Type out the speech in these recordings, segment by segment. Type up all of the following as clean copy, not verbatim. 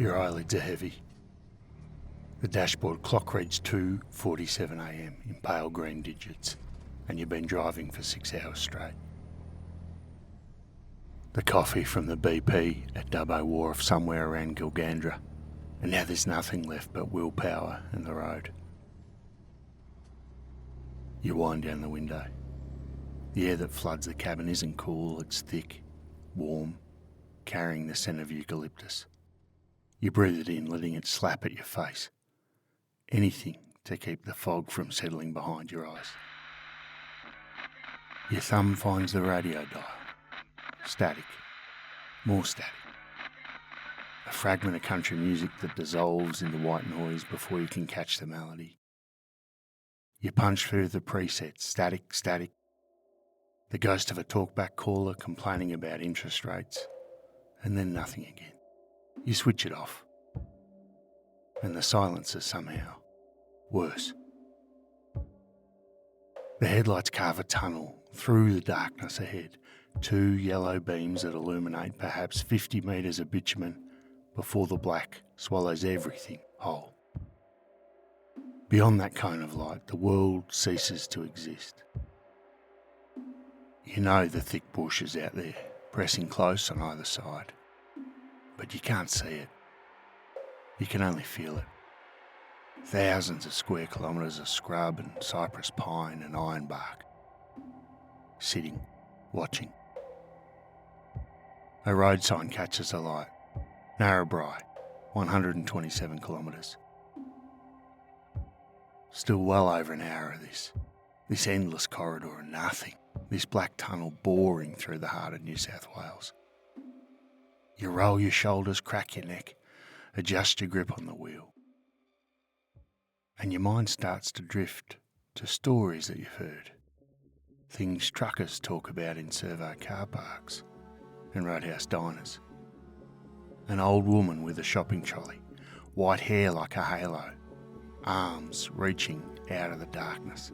Your eyelids are heavy. The dashboard clock reads 2:47 a.m. in pale green digits, and you've been driving for 6 hours straight. The coffee from the BP at Dubbo Wharf somewhere around Gilgandra, and now there's nothing left but willpower and the road. You wind down the window. The air that floods the cabin isn't cool, it's thick, warm, carrying the scent of eucalyptus. You breathe it in, letting it slap at your face. Anything to keep the fog from settling behind your eyes. Your thumb finds the radio dial. Static. More static. A fragment of country music that dissolves into white noise before you can catch the melody. You punch through the presets. Static, static. The ghost of a talkback caller complaining about interest rates. And then nothing again. You switch it off. And the silence is somehow worse. The headlights carve a tunnel through the darkness ahead. 2 yellow beams that illuminate perhaps 50 metres of bitumen before the black swallows everything whole. Beyond that cone of light, the world ceases to exist. You know the thick bush is out there, pressing close on either side. But you can't see it. You can only feel it. Thousands of square kilometres of scrub and cypress pine and ironbark. Sitting, watching. A road sign catches a light. Narrabri, 127 kilometres. Still well over an hour of this. This endless corridor and nothing. This black tunnel boring through the heart of New South Wales. You roll your shoulders, crack your neck, adjust your grip on the wheel. And your mind starts to drift to stories that you've heard. Things truckers talk about in servo car parks and roadhouse diners. An old woman with a shopping trolley, white hair like a halo, arms reaching out of the darkness.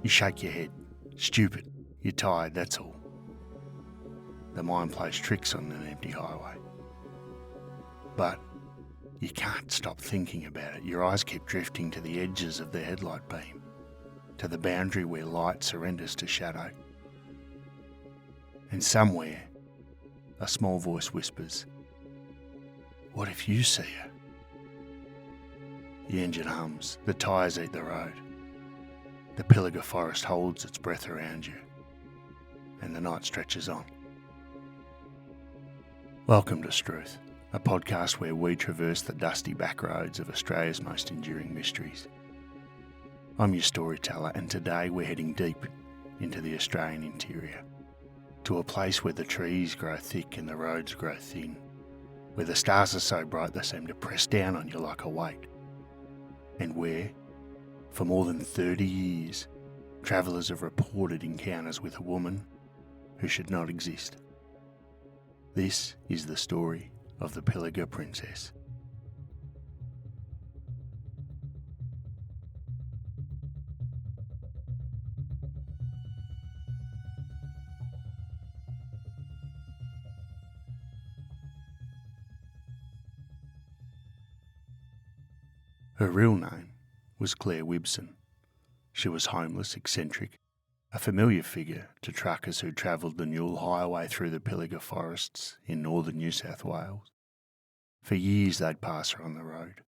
You shake your head. Stupid. You're tired, that's all. The mind plays tricks on an empty highway. But you can't stop thinking about it. Your eyes keep drifting to the edges of the headlight beam, to the boundary where light surrenders to shadow. And somewhere, a small voice whispers, "What if you see her?" The engine hums, the tyres eat the road. The Pilliga Forest holds its breath around you, and the night stretches on. Welcome to Struth, a podcast where we traverse the dusty back roads of Australia's most enduring mysteries. I'm your storyteller, and today we're heading deep into the Australian interior, to a place where the trees grow thick and the roads grow thin, where the stars are so bright they seem to press down on you like a weight, and where, for more than 30 years, travellers have reported encounters with a woman who should not exist. This is the story of the Pilliga Princess. Her real name was Clare Wibson. She was homeless, eccentric, a familiar figure to truckers who travelled the Newell Highway through the Pilliga Forests in northern New South Wales. For years they'd pass her on the road.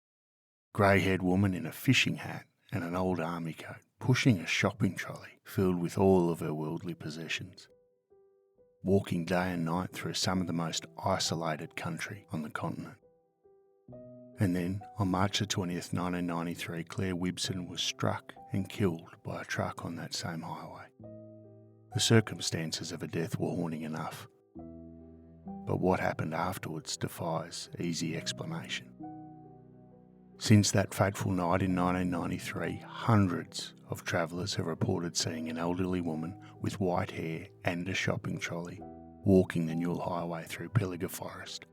Grey-haired woman in a fishing hat and an old army coat, pushing a shopping trolley filled with all of her worldly possessions. Walking day and night through some of the most isolated country on the continent. And then, on March the 20th, 1993, Clare Wibson was struck and killed by a truck on that same highway. The circumstances of her death were haunting enough, but what happened afterwards defies easy explanation. Since that fateful night in 1993, hundreds of travellers have reported seeing an elderly woman with white hair and a shopping trolley walking the Newell Highway through Pilliga Forest.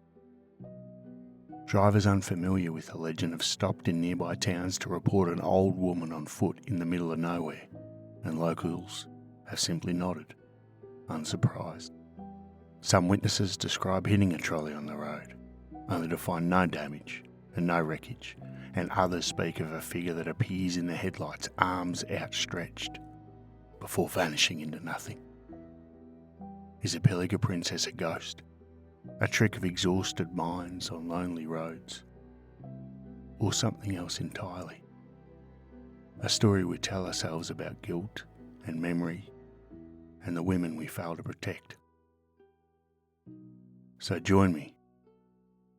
Drivers unfamiliar with the legend have stopped in nearby towns to report an old woman on foot in the middle of nowhere, and locals have simply nodded, unsurprised. Some witnesses describe hitting a trolley on the road, only to find no damage and no wreckage, and others speak of a figure that appears in the headlights, arms outstretched, before vanishing into nothing. Is a Pilliga princess a ghost? A trick of exhausted minds on lonely roads? Or something else entirely? A story we tell ourselves about guilt and memory and the women we fail to protect. So join me,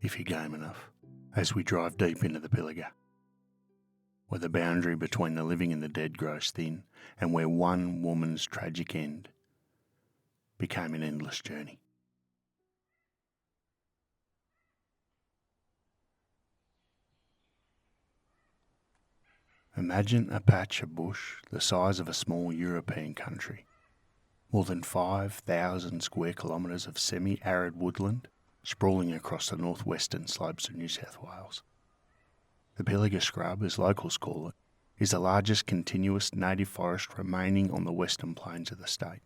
if you're game enough, as we drive deep into the Pilliga, where the boundary between the living and the dead grows thin, and where one woman's tragic end became an endless journey. Imagine a patch of bush the size of a small European country. More than 5,000 square kilometres of semi-arid woodland sprawling across the northwestern slopes of New South Wales. The Pilliga scrub, as locals call it, is the largest continuous native forest remaining on the western plains of the state.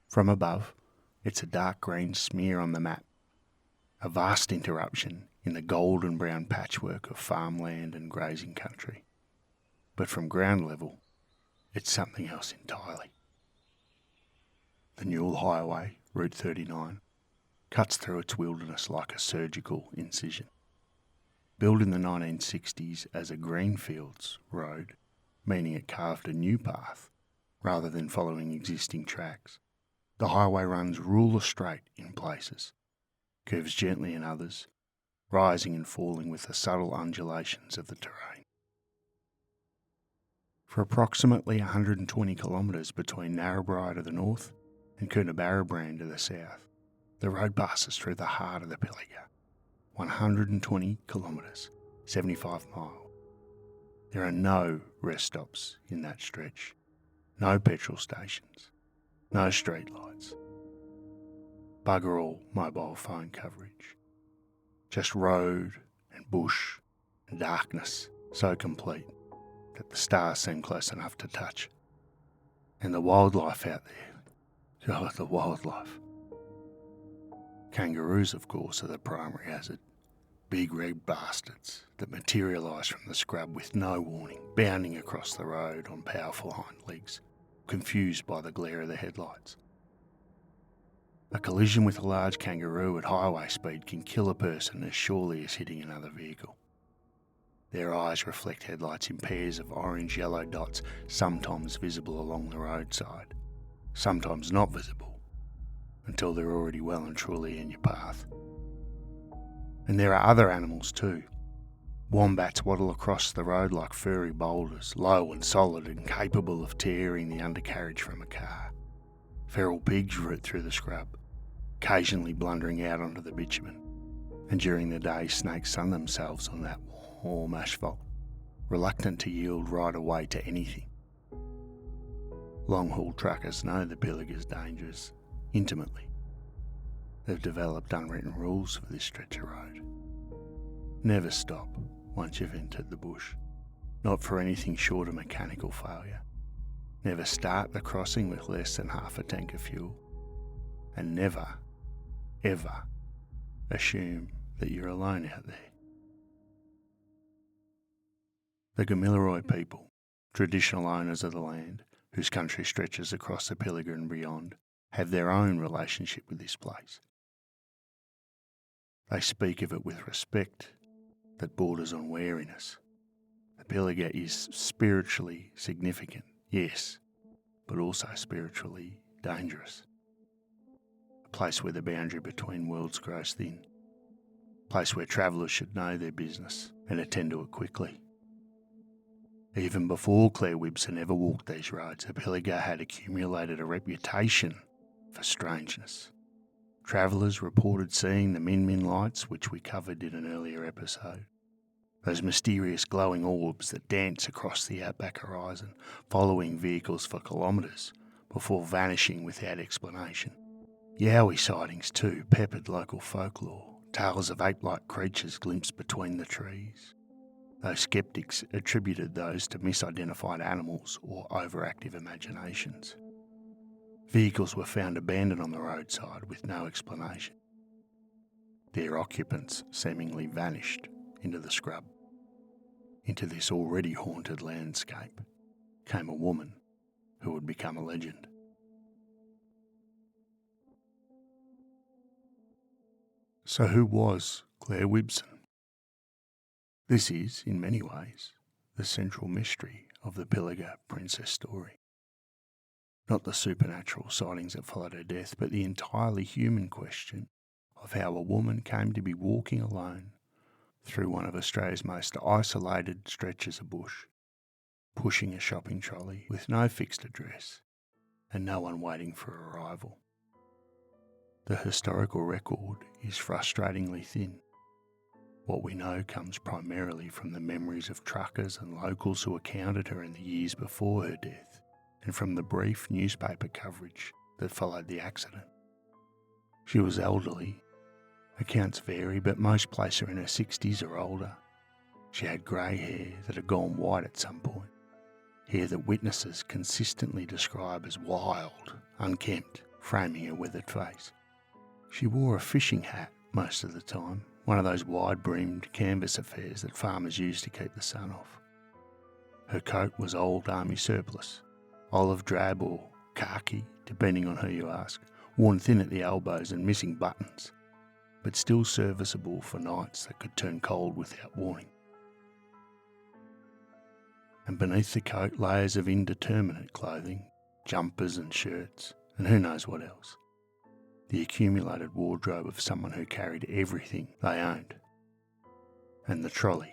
From above, it's a dark green smear on the map, a vast interruption in the golden brown patchwork of farmland and grazing country. But from ground level, it's something else entirely. The Newell Highway, Route 39, cuts through its wilderness like a surgical incision. Built in the 1960s as a greenfields road, meaning it carved a new path rather than following existing tracks, the highway runs ruler straight in places, curves gently in others, rising and falling with the subtle undulations of the terrain. For approximately 120 kilometres between Narrabri to the north and Coonabarabran to the south, the road passes through the heart of the Pilliga. 120 kilometres, 75 miles. There are no rest stops in that stretch, no petrol stations, no street lights. Bugger all mobile phone coverage. Just road and bush and darkness so complete that the stars seem close enough to touch. And the wildlife out there, God, the wildlife. Kangaroos, of course, are the primary hazard. Big red bastards that materialise from the scrub with no warning, bounding across the road on powerful hind legs, confused by the glare of the headlights. A collision with a large kangaroo at highway speed can kill a person as surely as hitting another vehicle. Their eyes reflect headlights in pairs of orange-yellow dots, sometimes visible along the roadside, sometimes not visible, until they're already well and truly in your path. And there are other animals too. Wombats waddle across the road like furry boulders, low and solid and capable of tearing the undercarriage from a car. Feral pigs root through the scrub, occasionally blundering out onto the bitumen. And during the day, snakes sun themselves on that warm asphalt, reluctant to yield right away to anything. Long-haul truckers know the Pilliga is dangerous, intimately. They've developed unwritten rules for this stretch of road. Never stop once you've entered the bush, not for anything short of mechanical failure. Never start the crossing with less than half a tank of fuel. And never, ever assume that you're alone out there. The Gamilaroi people, traditional owners of the land, whose country stretches across the Pilliga and beyond, have their own relationship with this place. They speak of it with respect that borders on wariness. The Pilliga is spiritually significant, yes, but also spiritually dangerous. A place where the boundary between worlds grows thin. A place where travellers should know their business and attend to it quickly. Even before Clare Wibson ever walked these roads, the Pilliga had accumulated a reputation for strangeness. Travellers reported seeing the Min lights, which we covered in an earlier episode. Those mysterious glowing orbs that dance across the outback horizon, following vehicles for kilometres before vanishing without explanation. Yowie sightings too peppered local folklore, tales of ape-like creatures glimpsed between the trees. Though skeptics attributed those to misidentified animals or overactive imaginations. Vehicles were found abandoned on the roadside with no explanation. their occupants seemingly vanished into the scrub. Into this already haunted landscape came a woman who would become a legend. So who was Clare Wibson? This is, in many ways, the central mystery of the Pilliga princess story. Not the supernatural sightings that followed her death, but the entirely human question of how a woman came to be walking alone through one of Australia's most isolated stretches of bush, pushing a shopping trolley with no fixed address and no one waiting for arrival. The historical record is frustratingly thin. What we know comes primarily from the memories of truckers and locals who encountered her in the years before her death, and from the brief newspaper coverage that followed the accident. She was elderly. Accounts vary, but most place her in her 60s or older. She had grey hair that had gone white at some point, hair that witnesses consistently describe as wild, unkempt, framing her withered face. She wore a fishing hat most of the time, one of those wide-brimmed canvas affairs that farmers use to keep the sun off. Her coat was old army surplus, olive drab or khaki, depending on who you ask, worn thin at the elbows and missing buttons, but still serviceable for nights that could turn cold without warning. And beneath the coat, layers of indeterminate clothing, jumpers and shirts, and who knows what else. The accumulated wardrobe of someone who carried everything they owned. And the trolley.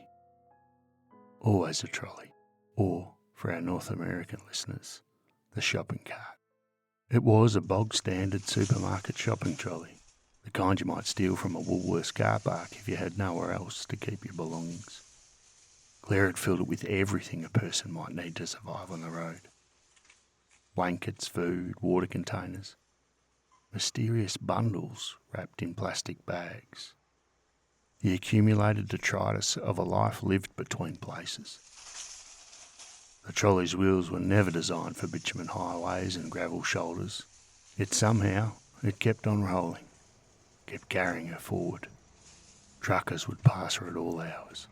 Always a trolley. Or, for our North American listeners, the shopping cart. It was a bog-standard supermarket shopping trolley, the kind you might steal from a Woolworths car park if you had nowhere else to keep your belongings. Clare had filled it with everything a person might need to survive on the road. Blankets, food, water containers, mysterious bundles wrapped in plastic bags, the accumulated detritus of a life lived between places. The trolley's wheels were never designed for bitumen highways and gravel shoulders, yet somehow it kept on rolling, kept carrying her forward. Truckers would pass her at all hours.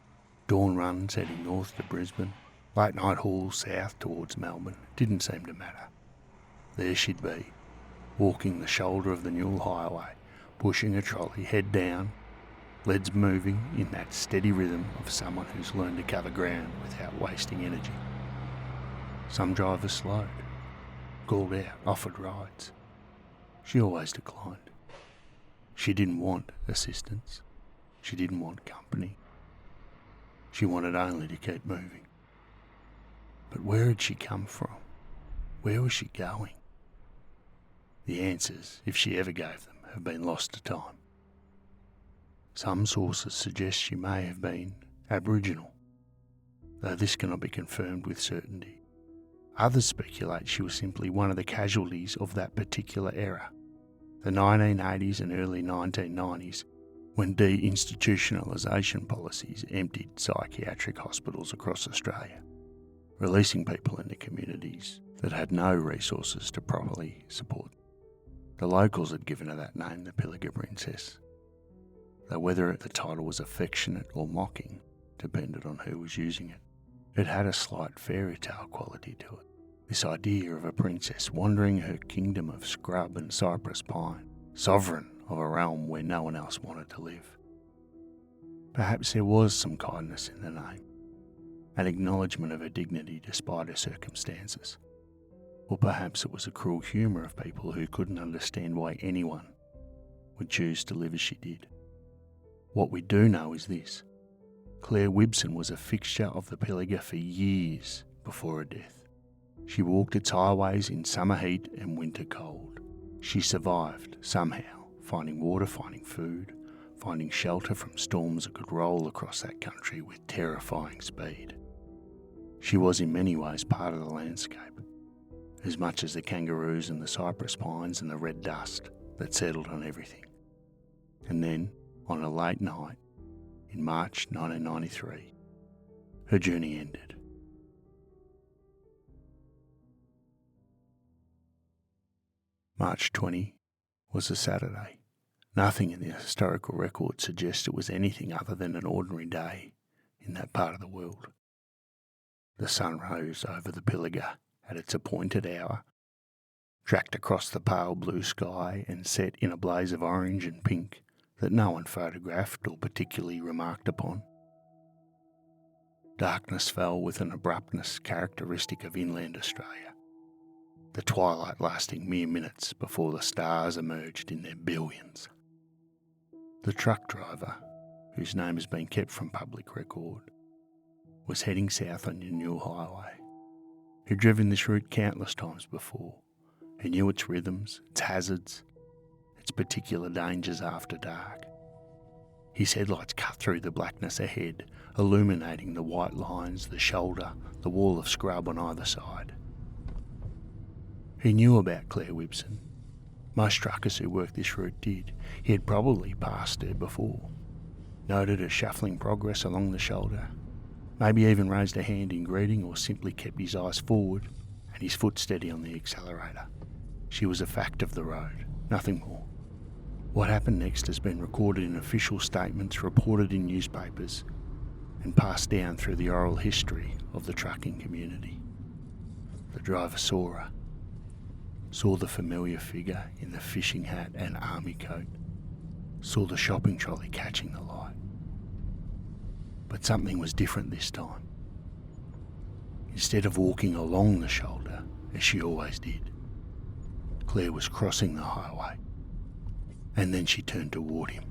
Dawn runs heading north to Brisbane, late night hauls south towards Melbourne, didn't seem to matter. There she'd be, walking the shoulder of the Newell Highway, pushing a trolley head down, legs moving in that steady rhythm of someone who's learned to cover ground without wasting energy. Some drivers slowed, called out, offered rides. She always declined. She didn't want assistance. She didn't want company. She wanted only to keep moving. But where had she come from? Where was she going? The answers, if she ever gave them, have been lost to time. Some sources suggest she may have been Aboriginal, though this cannot be confirmed with certainty. Others speculate she was simply one of the casualties of that particular era, the 1980s and early 1990s, when deinstitutionalisation policies emptied psychiatric hospitals across Australia, releasing people into communities that had no resources to properly support. The locals had given her that name, the Pilliga Princess, though whether the title was affectionate or mocking depended on who was using it. It had a slight fairy tale quality to it, this idea of a princess wandering her kingdom of scrub and cypress pine, sovereign of a realm where no one else wanted to live. Perhaps there was some kindness in the name, an acknowledgement of her dignity despite her circumstances. Or perhaps it was a cruel humour of people who couldn't understand why anyone would choose to live as she did. What we do know is this: Clare Wibson was a fixture of the Pilliga for years before her death. She walked its highways in summer heat and winter cold. She survived somehow, finding water, finding food, finding shelter from storms that could roll across that country with terrifying speed. She was in many ways part of the landscape, as much as the kangaroos and the cypress pines and the red dust that settled on everything. And then, on a late night, in March 1993, her journey ended. March 20 was a Saturday, Nothing in the historical record suggests it was anything other than an ordinary day in that part of the world. The sun rose over the Pilliga at its appointed hour, tracked across the pale blue sky and set in a blaze of orange and pink that no one photographed or particularly remarked upon. Darkness fell with an abruptness characteristic of inland Australia, the twilight lasting mere minutes before the stars emerged in their billions. The truck driver, whose name has been kept from public record, was heading south on the Newell Highway. He'd driven this route countless times before. He knew its rhythms, its hazards, its particular dangers after dark. His headlights cut through the blackness ahead, illuminating the white lines, the shoulder, the wall of scrub on either side. He knew about Clare Wibson. Most truckers who worked this route did. He had probably passed her before, noted her shuffling progress along the shoulder, maybe even raised a hand in greeting or simply kept his eyes forward and his foot steady on the accelerator. She was a fact of the road, nothing more. What happened next has been recorded in official statements, reported in newspapers, and passed down through the oral history of the trucking community. The driver saw her, saw the familiar figure in the fishing hat and army coat, saw the shopping trolley catching the light. But something was different this time. Instead of walking along the shoulder, as she always did, Clare was crossing the highway, and then she turned toward him.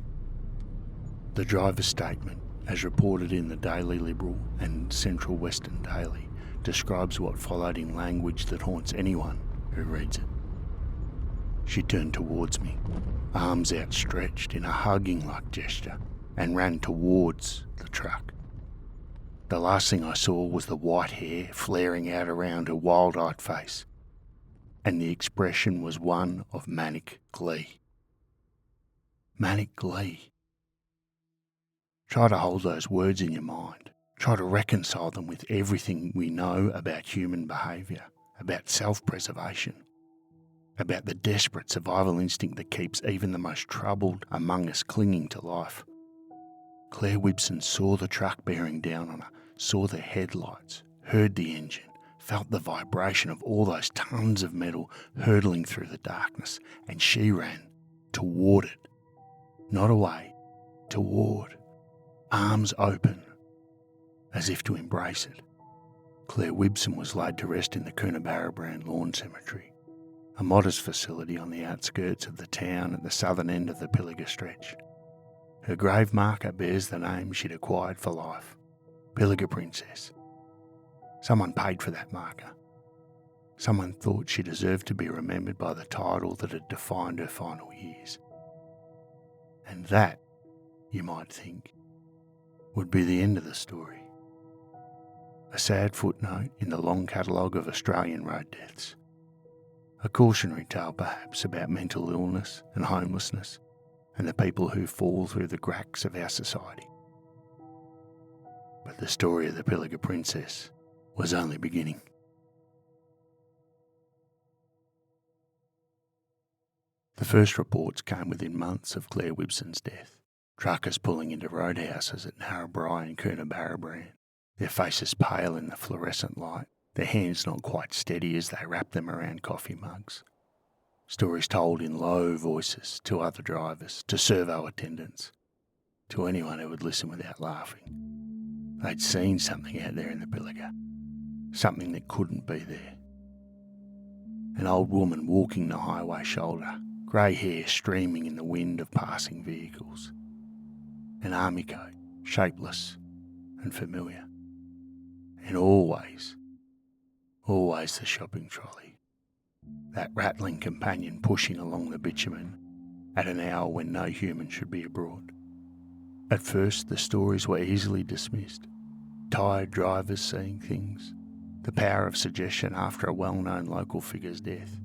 The driver's statement, as reported in the Daily Liberal and Central Western Daily, describes what followed in language that haunts anyone who reads it. She turned towards me, arms outstretched in a hugging-like gesture, and ran towards the truck. The last thing I saw was the white hair flaring out around her wild-eyed face, and the expression was one of manic glee. Manic glee. Try to hold those words in your mind. Try to reconcile them with everything we know about human behaviour, about self-preservation, about the desperate survival instinct that keeps even the most troubled among us clinging to life. Clare Wibson saw the truck bearing down on her, saw the headlights, heard the engine, felt the vibration of all those tons of metal hurtling through the darkness, and she ran toward it. Not away, toward, arms open, as if to embrace it. Clare Wibson was laid to rest in the Coonabarabran Lawn Cemetery, a modest facility on the outskirts of the town at the southern end of the Pilliga stretch. Her grave marker bears the name she'd acquired for life, Pilliga Princess. Someone paid for that marker. Someone thought she deserved to be remembered by the title that had defined her final years. And that, you might think, would be the end of the story. A sad footnote in the long catalogue of Australian road deaths. A cautionary tale perhaps about mental illness and homelessness and the people who fall through the cracks of our society. But the story of the Pilliga Princess was only beginning. The first reports came within months of Clare Wibson's death. Truckers pulling into roadhouses at Narrabri and Coonabarabran, their faces pale in the fluorescent light, their hands not quite steady as they wrapped them around coffee mugs. Stories told in low voices to other drivers, to servo attendants, to anyone who would listen without laughing. They'd seen something out there in the Pilliga, something that couldn't be there. An old woman walking the highway shoulder, grey hair streaming in the wind of passing vehicles. An army coat, shapeless and familiar. And always the shopping trolley. That rattling companion pushing along the bitumen at an hour when no human should be abroad. At first, the stories were easily dismissed. Tired drivers seeing things, the power of suggestion after a well-known local figure's death,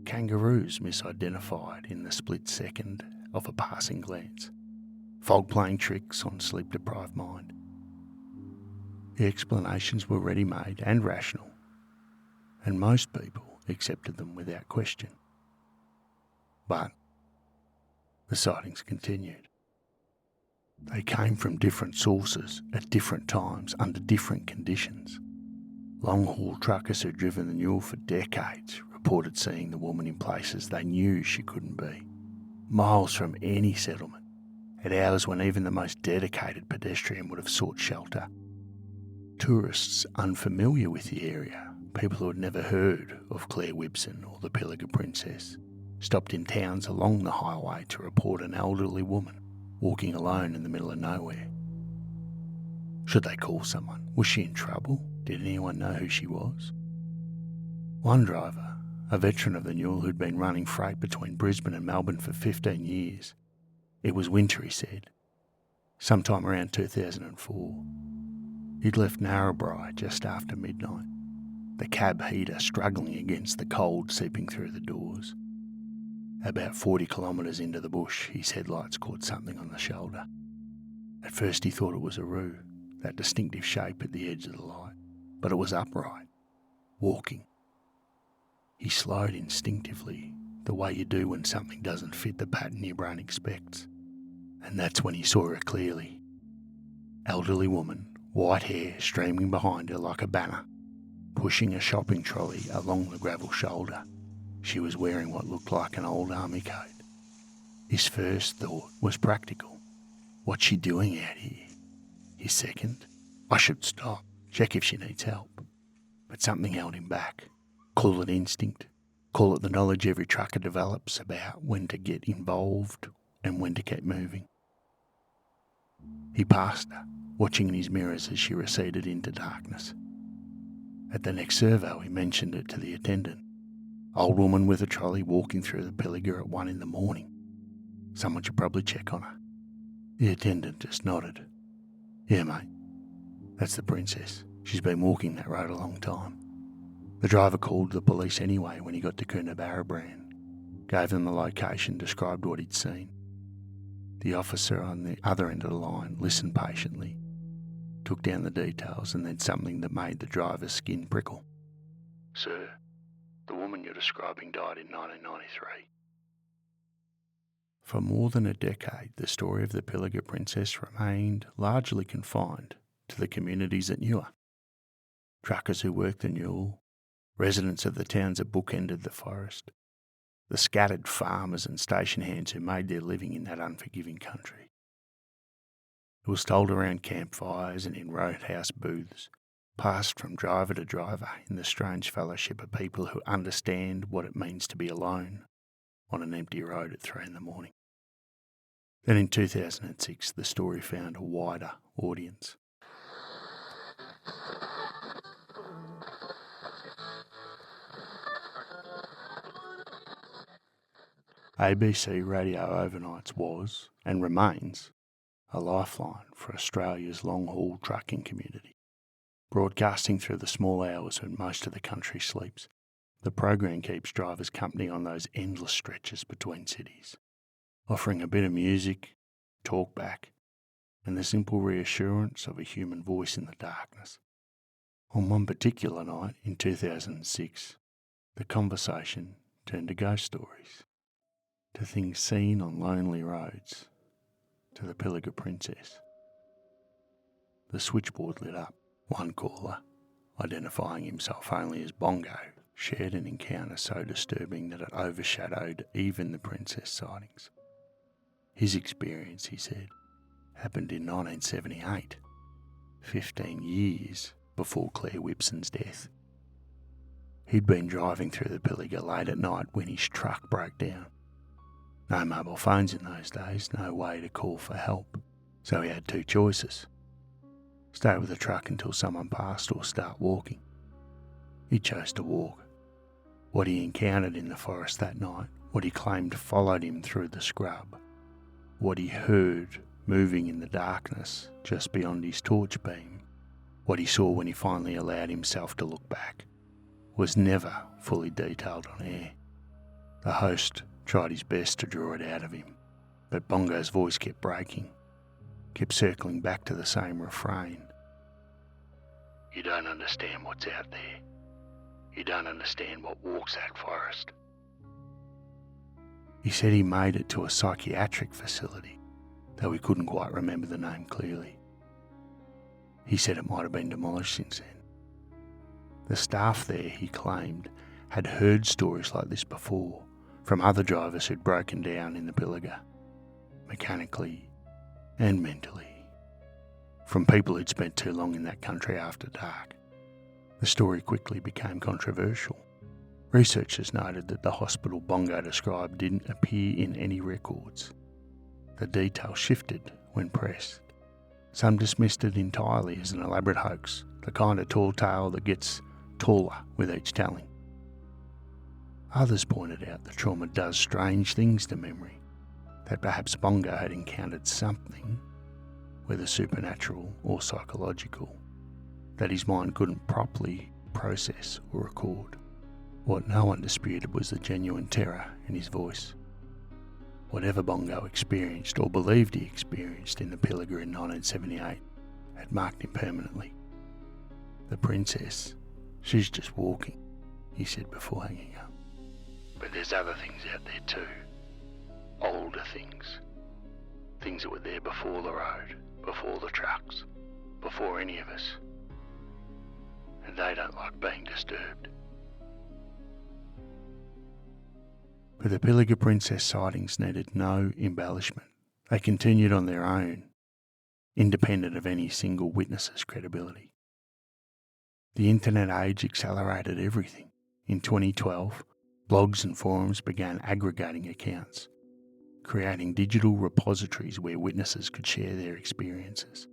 kangaroos misidentified in the split second of a passing glance, fog playing tricks on sleep-deprived mind. The explanations were ready-made and rational, and most people accepted them without question. But The sightings continued. They came from different sources at different times under different conditions. Long-haul truckers who'd driven the Newell for decades reported seeing the woman in places they knew she couldn't be, miles from any settlement, at hours when even the most dedicated pedestrian would have sought shelter. Tourists unfamiliar with the area, people who had never heard of Clare Wibson or the Pilliga Princess, stopped in towns along the highway to report an elderly woman walking alone in the middle of nowhere. Should they call someone? Was she in trouble? Did anyone know who she was? One driver, a veteran of the Newell who'd been running freight between Brisbane and Melbourne for 15 years. It was winter, he said, sometime around 2004. He'd left Narrabri just after midnight, the cab heater struggling against the cold seeping through the doors. About 40 kilometres into the bush, his headlights caught something on the shoulder. At first he thought it was a roo, that distinctive shape at the edge of the light, but it was upright, walking. He slowed instinctively, the way you do when something doesn't fit the pattern your brain expects. And that's when he saw her clearly. Elderly woman, white hair streaming behind her like a banner, pushing a shopping trolley along the gravel shoulder. She was wearing what looked like an old army coat. His first thought was practical. What's she doing out here? His second, I should stop, check if she needs help. But something held him back. Call it instinct. Call it the knowledge every trucker develops about when to get involved and when to keep moving. He passed her, watching in his mirrors as she receded into darkness. At the next servo, he mentioned it to the attendant. Old woman with a trolley walking through the Pilliga at 1 a.m. Someone should probably check on her. The attendant just nodded. Yeah, mate. That's the princess. She's been walking that road a long time. The driver called the police anyway when he got to Coonabarabran, gave them the location, described what he'd seen. The officer on the other end of the line listened patiently, took down the details, and then something that made the driver's skin prickle. Sir, the woman you're describing died in 1993. For more than a decade, the story of the Pilliga Princess remained largely confined to the communities that knew her. Truckers who worked the Newell, residents of the towns that bookended the forest, the scattered farmers and station hands who made their living in that unforgiving country. It was told around campfires and in roadhouse booths, passed from driver to driver in the strange fellowship of people who understand what it means to be alone on an empty road at 3 a.m. Then in 2006, the story found a wider audience. ABC radio overnights was, and remains, a lifeline for Australia's long-haul trucking community. Broadcasting through the small hours when most of the country sleeps, the program keeps drivers company on those endless stretches between cities, offering a bit of music, talk back, and the simple reassurance of a human voice in the darkness. On one particular night in 2006, the conversation turned to ghost stories, to things seen on lonely roads, to the Pilliga Princess. The switchboard lit up. One caller, identifying himself only as Bongo, shared an encounter so disturbing that it overshadowed even the princess sightings. His experience, he said, happened in 1978, 15 years before Clare Wibson's death. He'd been driving through the Pilliga late at night when his truck broke down. No mobile phones in those days, no way to call for help, so he had two choices. Stay with the truck until someone passed or start walking. He chose to walk. What he encountered in the forest that night, what he claimed followed him through the scrub, what he heard moving in the darkness just beyond his torch beam, what he saw when he finally allowed himself to look back, was never fully detailed on air. The host tried his best to draw it out of him, but Bongo's voice kept breaking, kept circling back to the same refrain. You don't understand what's out there. You don't understand what walks that forest. He said he made it to a psychiatric facility, though he couldn't quite remember the name clearly. He said it might have been demolished since then. The staff there, he claimed, had heard stories like this before from other drivers who'd broken down in the Pilliga, mechanically and mentally, from people who'd spent too long in that country after dark. The story quickly became controversial. Researchers noted that the hospital Bongo described didn't appear in any records. The details shifted when pressed. Some dismissed it entirely as an elaborate hoax, the kind of tall tale that gets taller with each telling. Others pointed out that trauma does strange things to memory, that perhaps Bongo had encountered something, whether supernatural or psychological, that his mind couldn't properly process or record. What no one disputed was the genuine terror in his voice. Whatever Bongo experienced or believed he experienced in the Pilliga in 1978 had marked him permanently. The princess, she's just walking, he said before hanging up. But there's other things out there too. Older things. Things that were there before the road, before the trucks, before any of us. And they don't like being disturbed. But the Pilliga Princess sightings needed no embellishment. They continued on their own, independent of any single witness's credibility. The internet age accelerated everything. In 2012, blogs and forums began aggregating accounts, creating digital repositories where witnesses could share their experiences.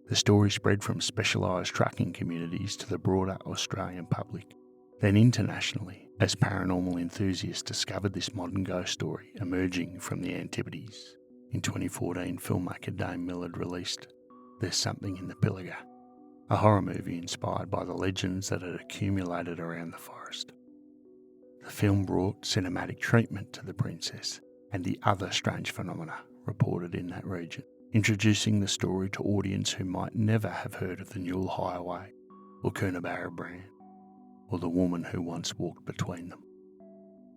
The story spread from specialised trucking communities to the broader Australian public, then internationally, as paranormal enthusiasts discovered this modern ghost story emerging from the Antipodes. In 2014, filmmaker Dame Millard released There's Something in the Pilliga, a horror movie inspired by the legends that had accumulated around the forest. The film brought cinematic treatment to the princess and the other strange phenomena reported in that region, introducing the story to audience who might never have heard of the Newell Highway or Coonabarra Brand, or the woman who once walked between them.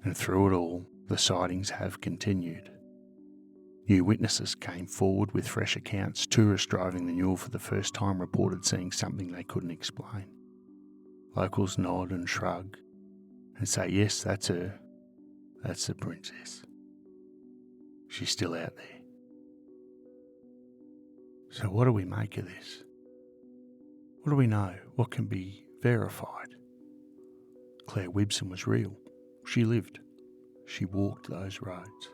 And through it all, the sightings have continued. New witnesses came forward with fresh accounts. Tourists driving the Newell for the first time reported seeing something they couldn't explain. Locals nod and shrug and say, yes, that's her. That's the princess. She's still out there. So what do we make of this? What do we know? What can be verified? Clare Wibson was real. She lived. She walked those roads.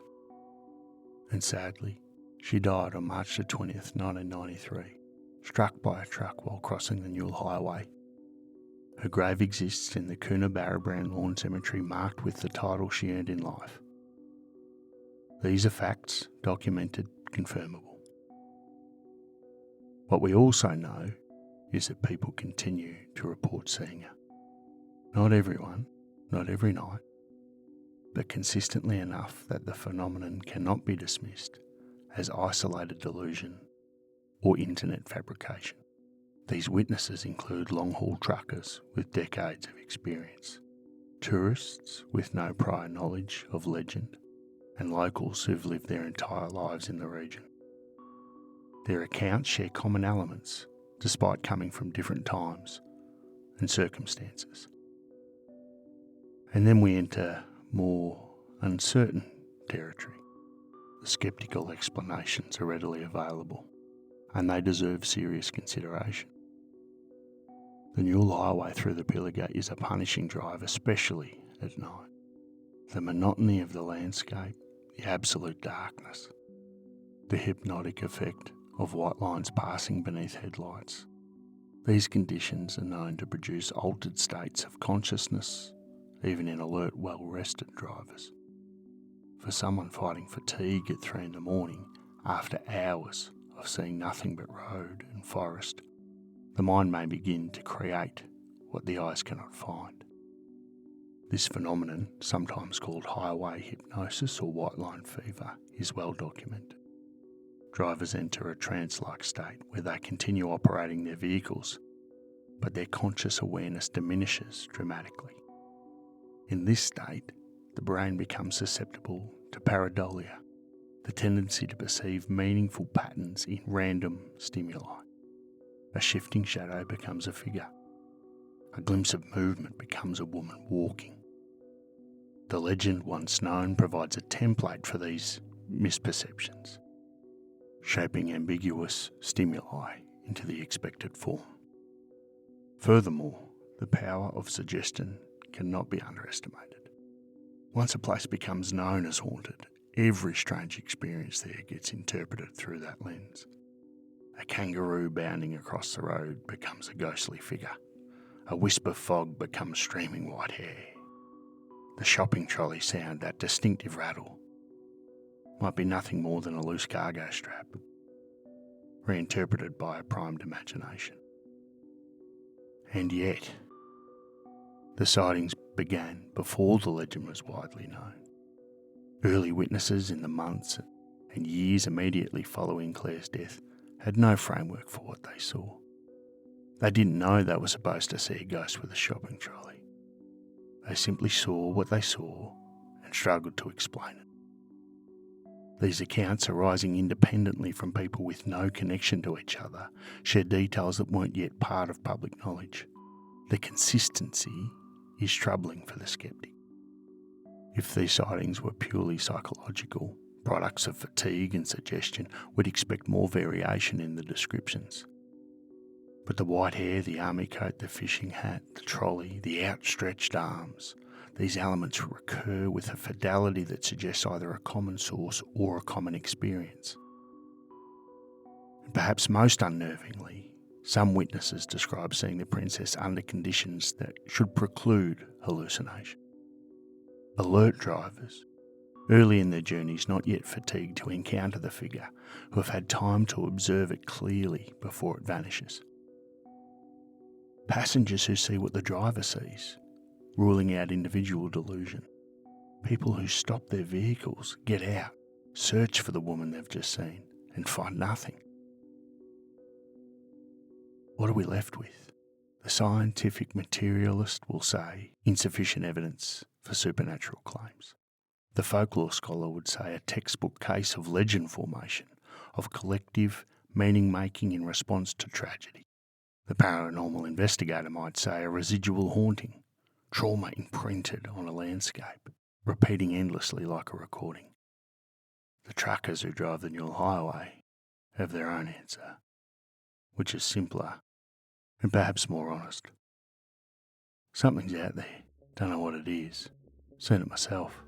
And sadly, she died on March the 20th, 1993, struck by a truck while crossing the Newell Highway. Her grave exists in the Coonabarra Brand Lawn Cemetery, marked with the title she earned in life. These are facts, documented, confirmable. What we also know is that people continue to report seeing her. Not everyone, not every night, but consistently enough that the phenomenon cannot be dismissed as isolated delusion or internet fabrication. These witnesses include long-haul truckers with decades of experience, tourists with no prior knowledge of legend, and locals who've lived their entire lives in the region. Their accounts share common elements, despite coming from different times and circumstances. And then we enter more uncertain territory. The sceptical explanations are readily available, and they deserve serious consideration. The Newell Highway through the Pilliga is a punishing drive, especially at night. The monotony of the landscape, the absolute darkness, the hypnotic effect of white lines passing beneath headlights. These conditions are known to produce altered states of consciousness, even in alert, well-rested drivers. For someone fighting fatigue at 3 a.m, after hours of seeing nothing but road and forest, the mind may begin to create what the eyes cannot find. This phenomenon, sometimes called highway hypnosis or white line fever, is well documented. Drivers enter a trance-like state where they continue operating their vehicles, but their conscious awareness diminishes dramatically. In this state, the brain becomes susceptible to pareidolia, the tendency to perceive meaningful patterns in random stimuli. A shifting shadow becomes a figure. A glimpse of movement becomes a woman walking. The legend once known provides a template for these misperceptions, shaping ambiguous stimuli into the expected form. Furthermore, the power of suggestion cannot be underestimated. Once a place becomes known as haunted, every strange experience there gets interpreted through that lens. A kangaroo bounding across the road becomes a ghostly figure. A wisp of fog becomes streaming white hair. The shopping trolley sound, that distinctive rattle, might be nothing more than a loose cargo strap, reinterpreted by a primed imagination. And yet, the sightings began before the legend was widely known. Early witnesses in the months and years immediately following Clare's death had no framework for what they saw. They didn't know they were supposed to see a ghost with a shopping trolley. They simply saw what they saw and struggled to explain it. These accounts, arising independently from people with no connection to each other, share details that weren't yet part of public knowledge. The consistency is troubling for the skeptic. If these sightings were purely psychological, products of fatigue and suggestion, we'd expect more variation in the descriptions. But the white hair, the army coat, the fishing hat, the trolley, the outstretched arms, these elements recur with a fidelity that suggests either a common source or a common experience. And perhaps most unnervingly, some witnesses describe seeing the princess under conditions that should preclude hallucination. Alert drivers, early in their journeys not yet fatigued to encounter the figure, who have had time to observe it clearly before it vanishes. Passengers who see what the driver sees, ruling out individual delusion. People who stop their vehicles, get out, search for the woman they've just seen, and find nothing. What are we left with? The scientific materialist will say insufficient evidence for supernatural claims. The folklore scholar would say a textbook case of legend formation, of collective meaning-making in response to tragedy. The paranormal investigator might say a residual haunting, trauma imprinted on a landscape, repeating endlessly like a recording. The truckers who drive the Newell Highway have their own answer, which is simpler and perhaps more honest. Something's out there, don't know what it is, seen it myself.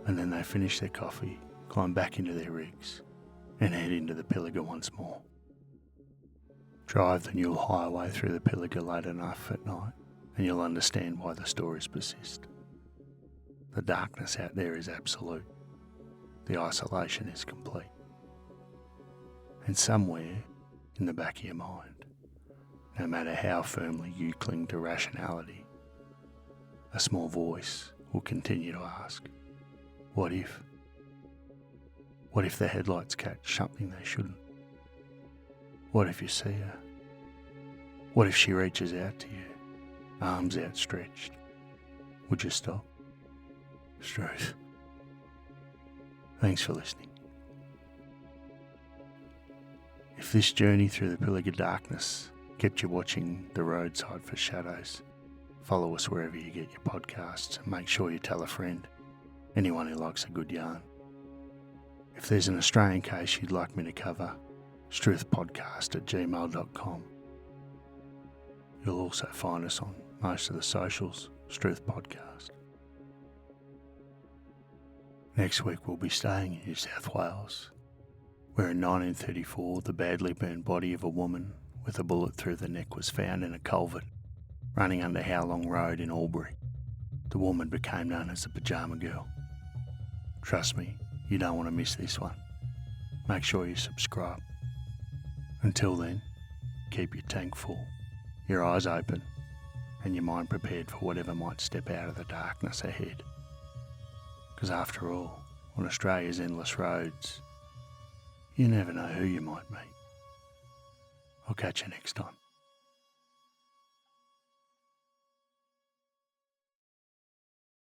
And then they finish their coffee, climb back into their rigs, and head into the Pilliga once more. Drive the Newell Highway through the Pilliga late enough at night, and you'll understand why the stories persist. The darkness out there is absolute. The isolation is complete. And somewhere in the back of your mind, no matter how firmly you cling to rationality, a small voice will continue to ask, what if? What if the headlights catch something they shouldn't? What if you see her? What if she reaches out to you, arms outstretched? Would you stop? Struth. Thanks for listening. If this journey through the Pilliga darkness kept you watching the roadside for shadows, follow us wherever you get your podcasts and make sure you tell a friend, anyone who likes a good yarn. If there's an Australian case you'd like me to cover, struthpodcast@gmail.com. You'll also find us on most of the socials, Struth Podcast. Next week we'll be staying in New South Wales, where in 1934 the badly burned body of a woman with a bullet through the neck was found in a culvert running under Howlong Road in Albury. The woman became known as the Pyjama Girl. Trust me, you don't want to miss this one. Make sure you subscribe. Until then, keep your tank full, your eyes open, and your mind prepared for whatever might step out of the darkness ahead. Because after all, on Australia's endless roads, you never know who you might meet. I'll catch you next time.